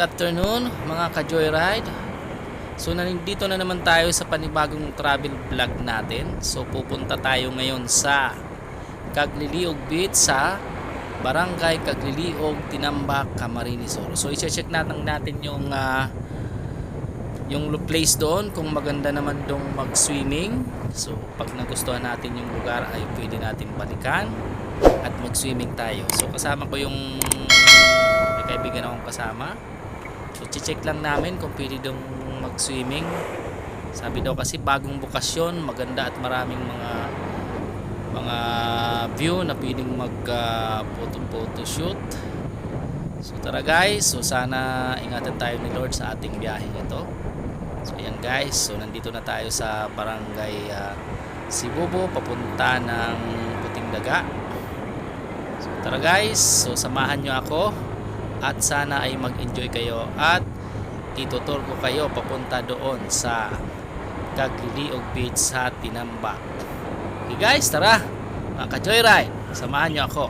afternoon mga ka-Joyride. So nandito na naman tayo sa panibagong travel vlog natin. So pupunta tayo ngayon sa Cagliliog Beach sa Barangay Cagliliog, Tinambac, Camarines Sur. So i-check natin yung place doon kung maganda naman dong mag-swimming. So pag nagustuhan natin yung lugar ay pwede natin balikan at mag-swimming tayo. So kasama ko yung may kaibigan akong kasama. So check lang namin kung pwede dong mag-swimming. Sabi daw kasi bagong bukasyon, maganda at maraming mga view na pwedeng mag photo shoot. So tara guys, so sana ingatan tayo ni Lord sa ating biyahe ito. So ayan guys, so nandito na tayo sa Barangay Sibubo papunta ng Puting Daga. So tara guys, so samahan nyo ako at sana ay mag-enjoy kayo at itutur ko kayo papunta doon sa Cagliliog Beach sa Tinambac. Okay guys, tara mga ka-Joyride, samahan nyo ako.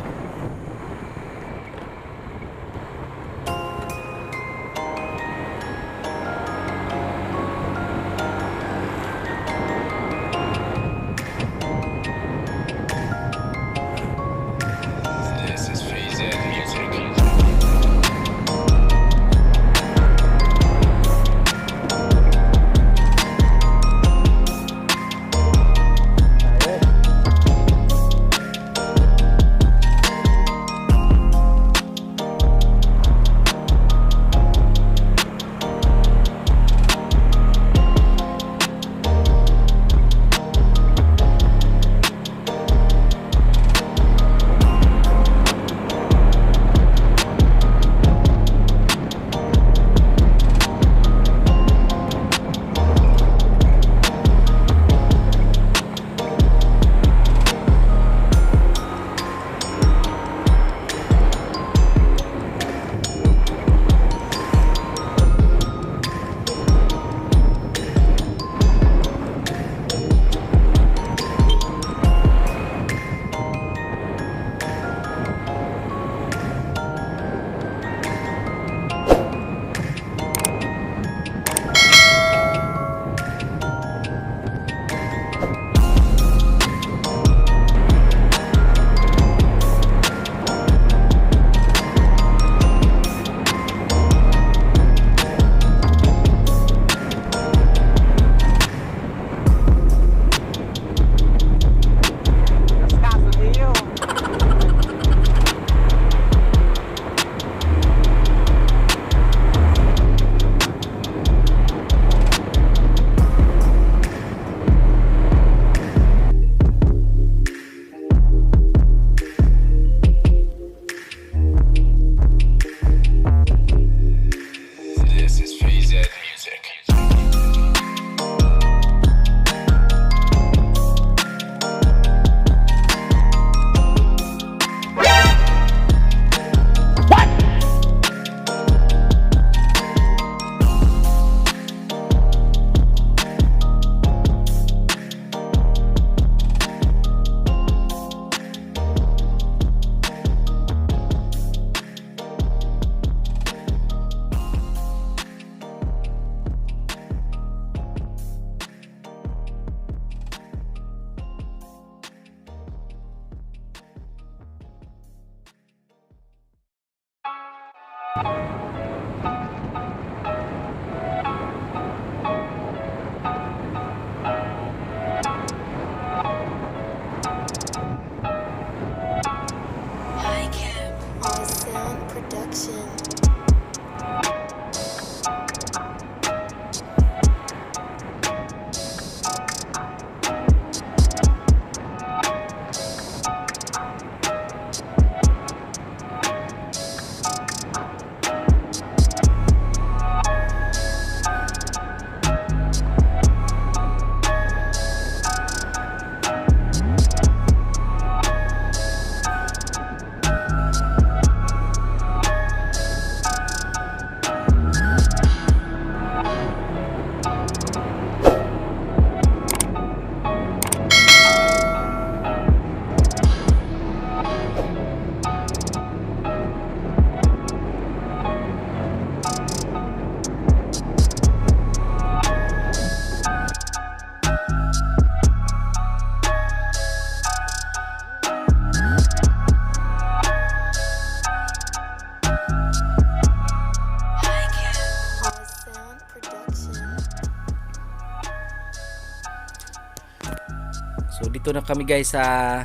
Dito na kami guys sa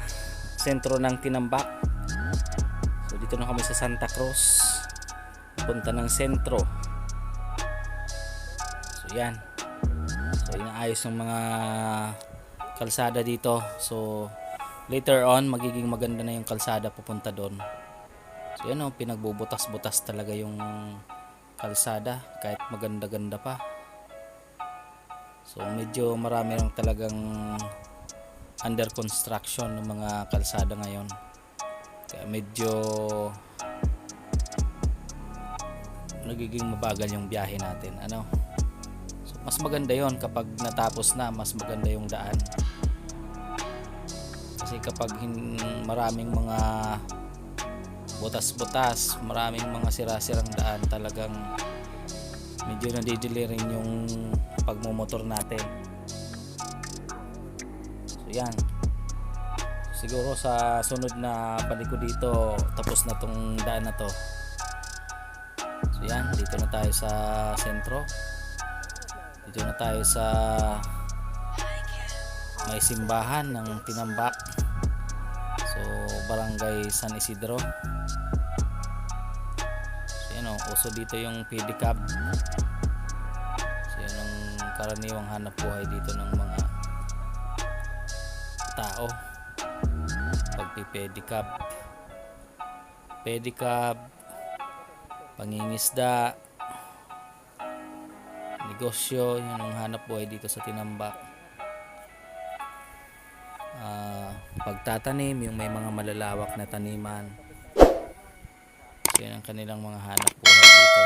sentro ng Tinambac. So dito na kami sa Santa Cruz. Punta ng sentro. So yan. So inaayos ng mga kalsada dito. So later on magiging maganda na yung kalsada papunta doon. So yan o, pinagbubutas-butas talaga yung kalsada kahit maganda-ganda pa. So medyo marami lang talagang under construction ng mga kalsada ngayon. Kaya medyo nagiging mabagal yung biyahe natin. Ano? So mas maganda yon kapag natapos na, mas maganda yung daan. Kasi kapag maraming mga butas-butas, maraming mga sira-sirang daan, talagang medyo nadidili rin yung pagmumotor natin. So yan, siguro sa sunod na balik ko dito tapos na tong daan na to. So yan, dito na tayo sa sentro, dito na tayo sa may simbahan ng Tinambac, so barangay San Isidro. So yan o, uso dito yung pedicab. Karaniwang hanap buhay dito ng mga tao, pagpipedicab, pangingisda, negosyo, yun ang hanap buhay dito sa Tinambac. Pagtatanim, yung may mga malalawak na taniman, so yun ang kanilang mga hanap buhay dito.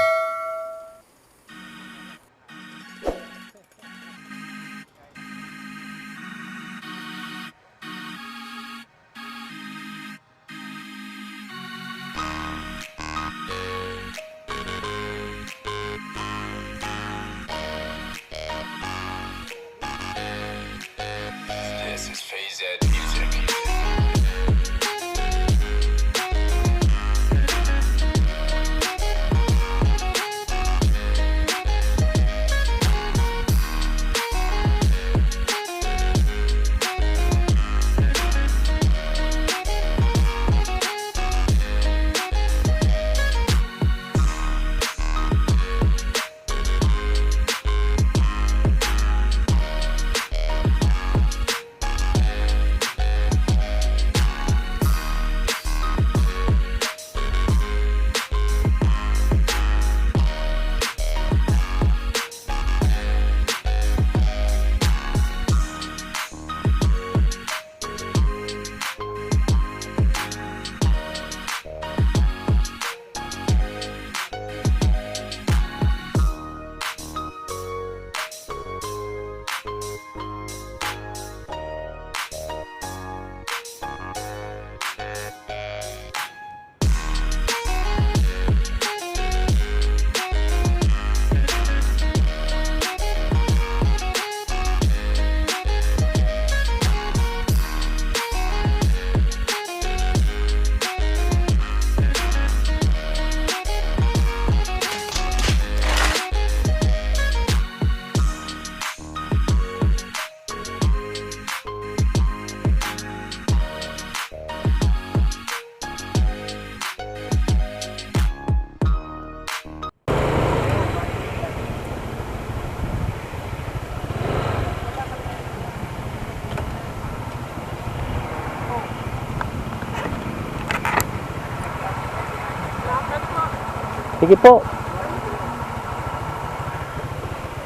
Sige po.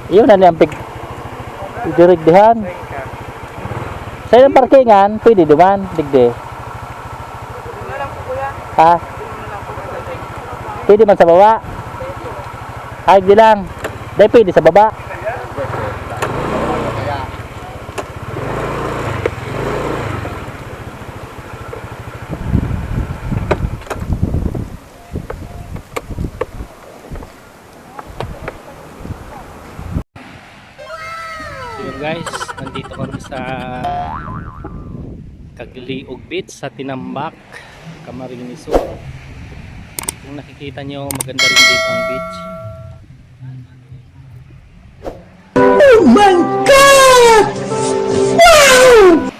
Iyon na niyang dirigdihan. Sa ilang parkingan, pwede duman, digde. Ha? Pwede man sa baba. Ay, di lang. Dahil pwede sa baba. Guys, nandito kami sa Cagliliog Beach sa Tinambac, Camarines Sur. Kung nakikita nyo, maganda rin dito ang beach. Oh my God! Wow!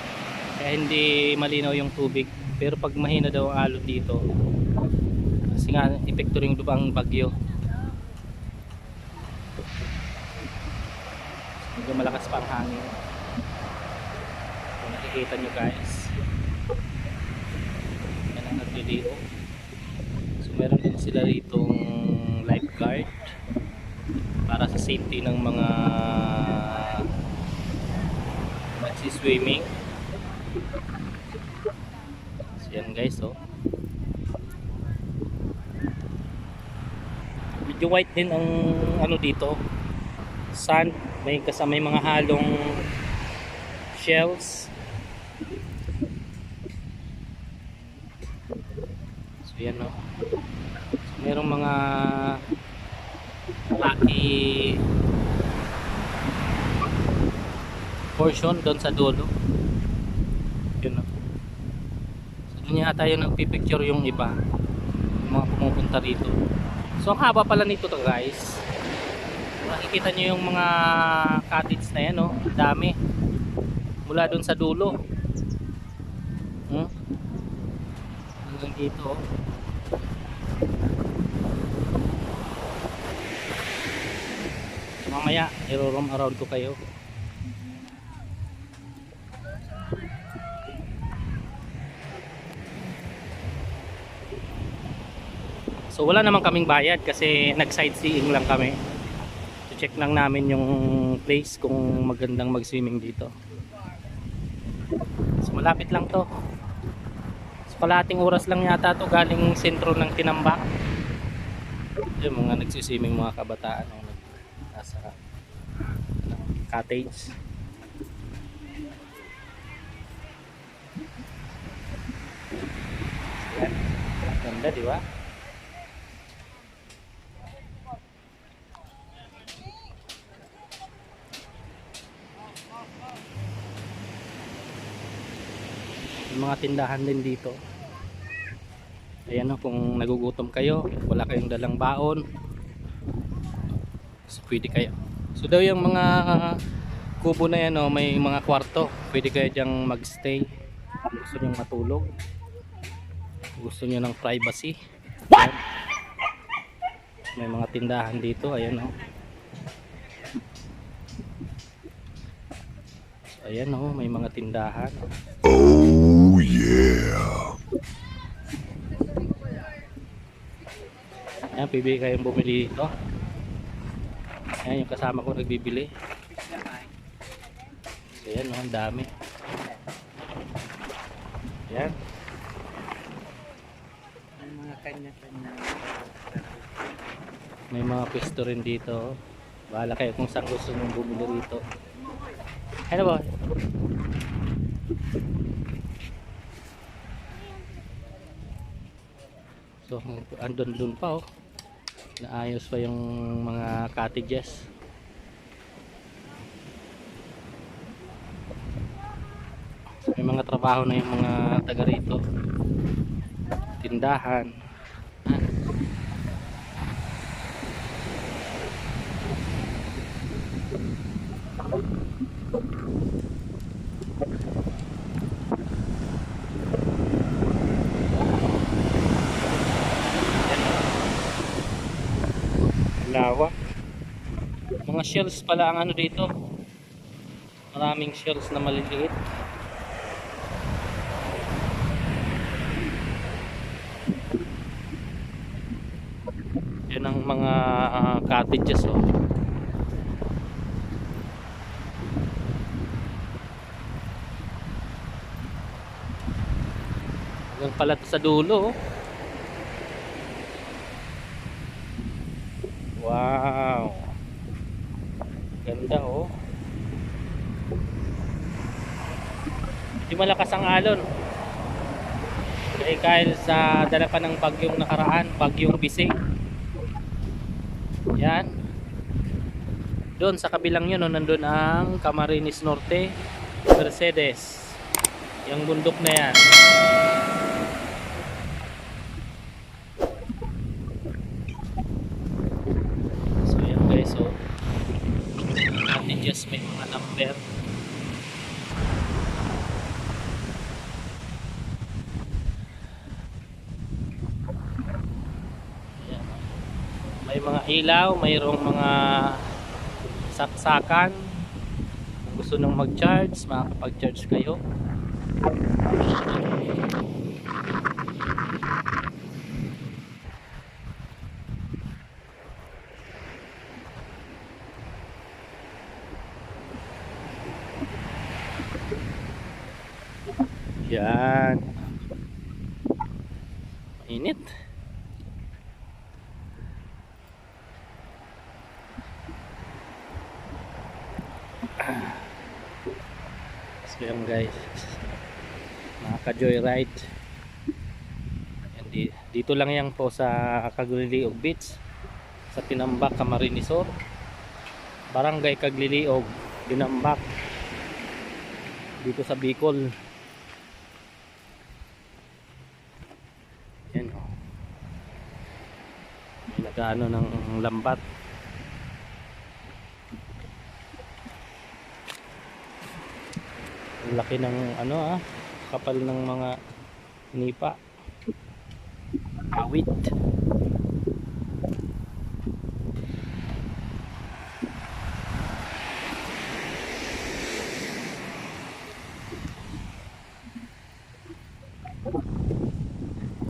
malinaw yung tubig. Pero pag mahina daw ang alon dito, kasi nga epekto rin ang bagyo. Medyo malakas pa ang hangin. Kung nakikita nyo guys, yan ang Cagliliog. So meron din sila ritong lifeguard para sa safety ng mga nagsiswimming. So yan guys, oh. Medyo white din ang ano dito, sand, may kasama mga halong shells. So yan, no. So, merong mga rocky portion doon sa dulo. Yun, no. So doon yata yung nagpipicture yung iba, yung mga pumupunta rito. So ang haba pala nito to guys. Makikita nyo yung mga cottage na yan, no? Dami mula doon sa dulo, hanggang dito, oh. Mamaya i-roam around ko kayo. So wala naman kaming bayad kasi nag-sightseeing lang kami. So check lang namin yung place kung magandang mag-swimming dito. So malapit lang to. So kalahating oras lang yata to galing sentro ng Tinambac. Yung mga nagsiswimming mga kabataan nasa cottage. Yan. Ganda, di ba? Mga tindahan din dito. Ayan, no, kung nagugutom kayo, wala kayong dalang baon, so pwede kayo. So daw yung mga kubo na yan, no, may mga kwarto, pwede kayo dyang magstay. Gusto nyo matulog, gusto nyo ng privacy. Ayan. May mga tindahan dito. Ayan, no. So ayan, no, may mga tindahan. Oh yeah. Ayan, pibili kayong bumili dito. Ayan, yung kasama ko nagbibili. So ayan, no, ang dami. Ayan. May mga kanya-kanya. May mga pwesto rin dito. Bahala kayo kung saan gusto nyo bumili rito. Ano ba? So andun dun pa, oh. Naayos pa yung mga cottages. So, may mga trabaho na yung mga taga rito. Tindahan. Lawak. Mga shells pala ang ano dito. Maraming shells na maliliit. Yan ang mga cottages, oh. Hanggang pala sa dulo, oh. Wow, ganda, oh. Hindi malakas ang alon dahil sa dala pa ng bagyong nakaraan, bagyong Bising. Yan, doon sa kabilang yun, oh, nandun ang Camarines Norte, Mercedes, yung bundok na yan. So cottages, may mga number. mga ilaw, mayroong mga saksakan. Kung gusto nang mag-charge, makakapag-charge kayo. Yan. Mainit. So yan guys, makaka-joyride. Dito lang yan po sa Cagliliog Beach, sa Tinambac, Camarines, Barangay Cagliliog, Tinambac, dito sa Bicol. Yan o, may nag-ano ng lambat. Ang laki ng ano kapal ng mga nipa. Awit.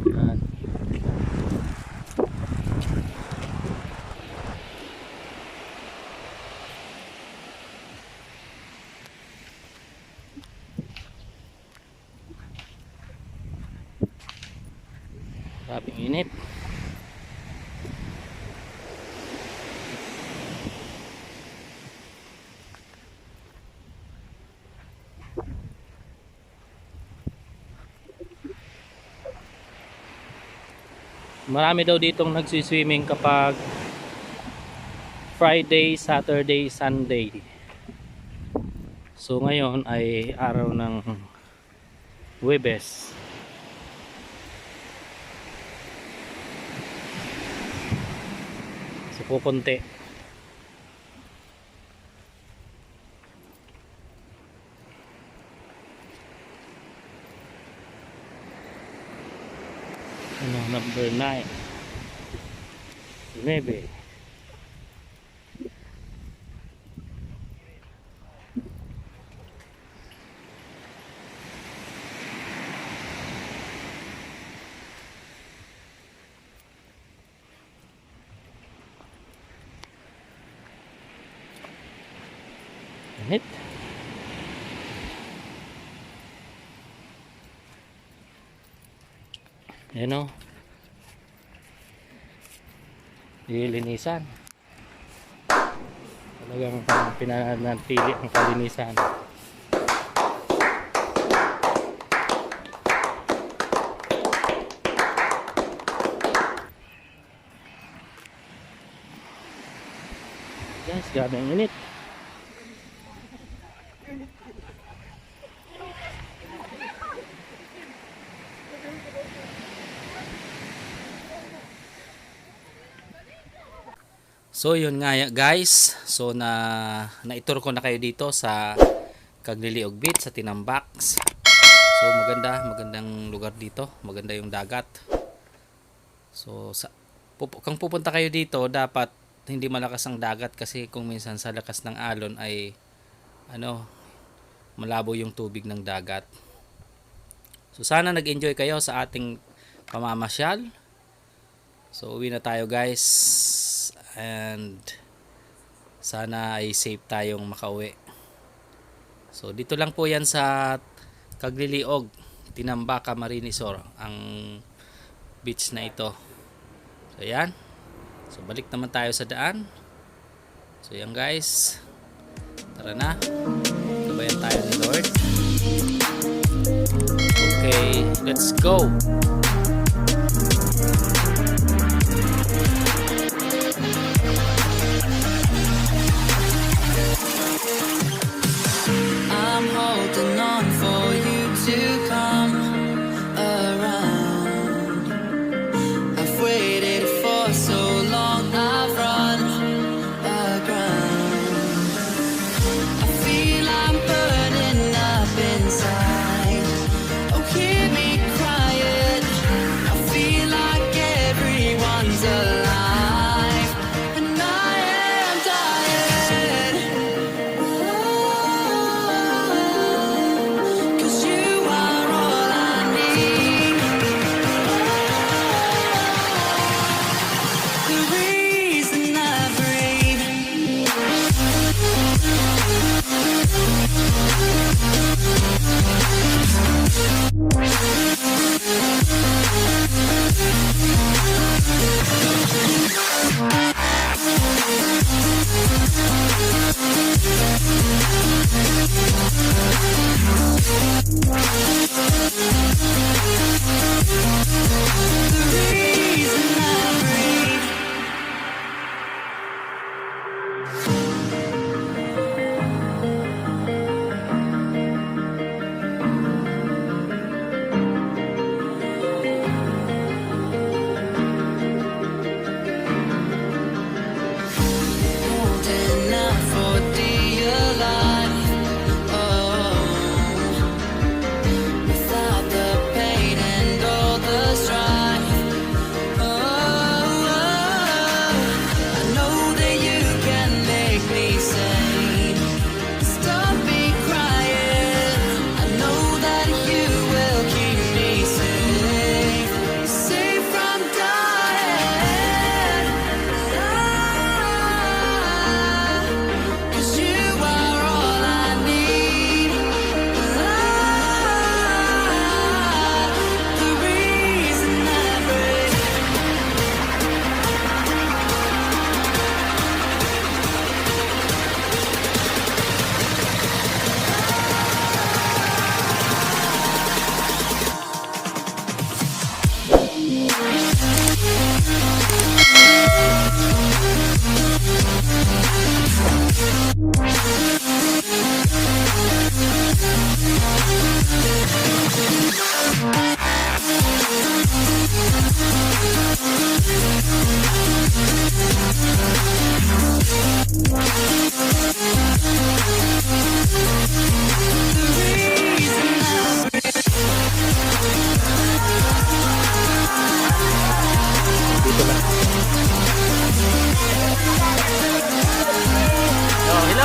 Yan. Grabing init. Marami daw ditong nagsiswimming kapag Friday, Saturday, Sunday. So ngayon ay araw ng Huwebes. So kukunti. Ano, number 9 9. Init. Ayan o, nilinisan. Talagang pinanatili ang kalinisan. Guys, grabe ang init. So yun nga guys, so na-tour ko na kayo dito sa Cagliliog Beach sa Tinambac. So magandang lugar dito, maganda yung dagat. So kung pupunta kayo dito, dapat hindi malakas ang dagat kasi kung minsan sa lakas ng alon ay malabo yung tubig ng dagat. So sana nag-enjoy kayo sa ating pamamasyal. So uwi na tayo guys. And sana ay safe tayong makauwi. So dito lang po yan sa Cagliliog, Tinambac, Camarines ang beach na ito. So yan. So balik naman tayo sa daan. So yan guys, tara na, sabayan tayo ni Lord. Okay, let's go. I'm holding on for you to come around. I've waited for so long, I've run aground. I feel I'm burning up inside. Oh, hear me crying.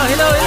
hello, hello.